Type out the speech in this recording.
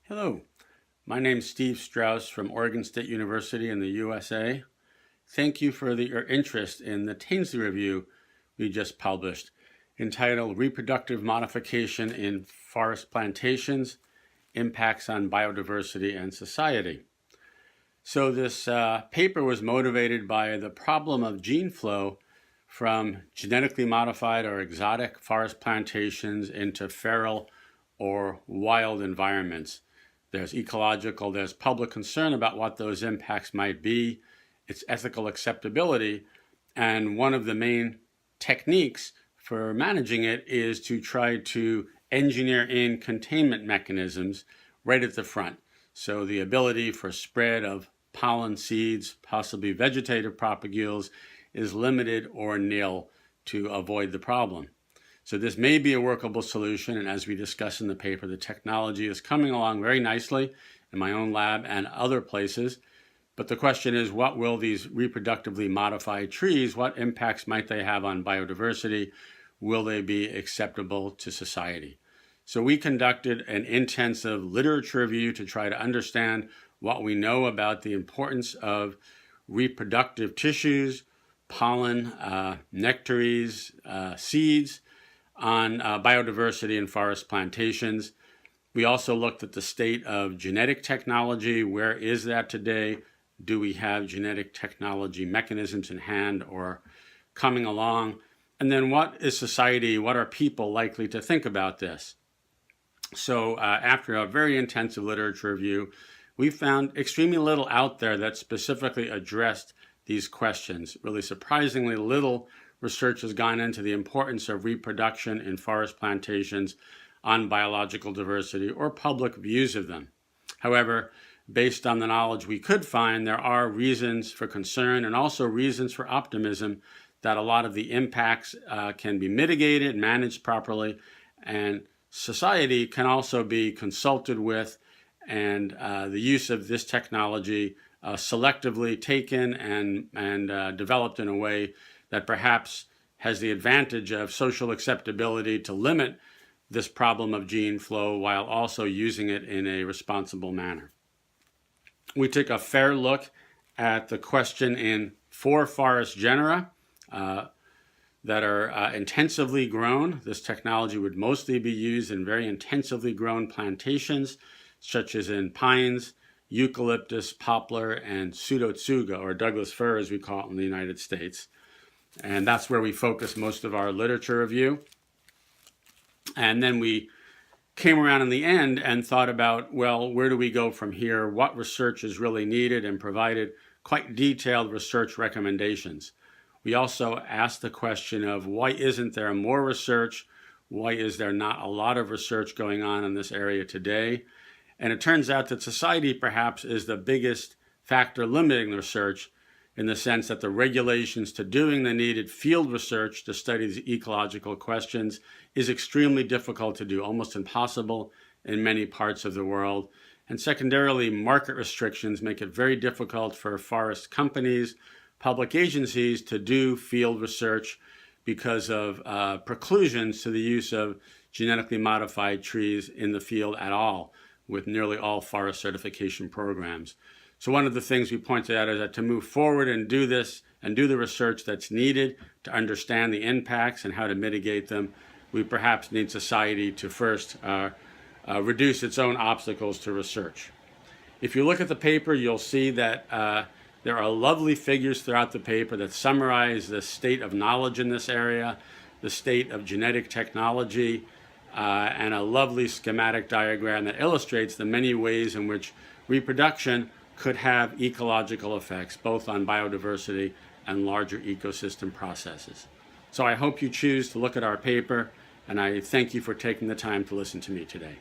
Hello, my name is Steve Strauss from Oregon State University in the USA. Thank you for your interest in the Tansley review we just published entitled Reproductive Modification in Forest Plantations, Impacts on Biodiversity and Society. So this paper was motivated by the problem of gene flow from genetically modified or exotic forest plantations into feral or wild environments. There's ecological, there's public concern about what those impacts might be, its ethical acceptability, and one of the main techniques for managing it is to try to engineer in containment mechanisms right at the front. So the ability for spread of pollen, seeds, possibly vegetative propagules is limited or nil to avoid the problem. So this may be a workable solution, and as we discuss in the paper, the technology is coming along very nicely in my own lab and other places. But the question is, what will these reproductively modified trees, what impacts might they have on biodiversity? Will they be acceptable to society? So we conducted an intensive literature review to try to understand what we know about the importance of reproductive tissues, pollen, nectaries, seeds, on biodiversity in forest plantations. We also looked at the state of genetic technology. Where is that today? Do we have genetic technology mechanisms in hand or coming along? And then what is society, what are people likely to think about this? So after a very intensive literature review, we found extremely little out there that specifically addressed these questions. Really surprisingly little research has gone into the importance of reproduction in forest plantations on biological diversity or public views of them. However, based on the knowledge we could find, there are reasons for concern and also reasons for optimism that a lot of the impacts can be mitigated, managed properly, and society can also be consulted with, and the use of this technology selectively taken and developed in a way that perhaps has the advantage of social acceptability to limit this problem of gene flow while also using it in a responsible manner. We took a fair look at the question in 4 forest genera that are intensively grown. This technology would mostly be used in very intensively grown plantations, such as in pines, eucalyptus, poplar, and pseudotsuga, or Douglas fir as we call it in the United States. And that's where we focus most of our literature review. And then we came around in the end and thought about, well, where do we go from here? What research is really needed, and provided quite detailed research recommendations. We also asked the question of why isn't there more research? Why is there not a lot of research going on in this area today? And it turns out that society perhaps is the biggest factor limiting the research, in the sense that the regulations to doing the needed field research to study these ecological questions is extremely difficult to do, almost impossible in many parts of the world. And secondarily, market restrictions make it very difficult for forest companies, public agencies to do field research because of preclusions to the use of genetically modified trees in the field at all, with nearly all forest certification programs. So one of the things we pointed out is that to move forward and do this and do the research that's needed to understand the impacts and how to mitigate them, we perhaps need society to first reduce its own obstacles to research. If you look at the paper, you'll see that there are lovely figures throughout the paper that summarize the state of knowledge in this area, the state of genetic technology, and a lovely schematic diagram that illustrates the many ways in which reproduction could have ecological effects, both on biodiversity and larger ecosystem processes. So I hope you choose to look at our paper, and I thank you for taking the time to listen to me today.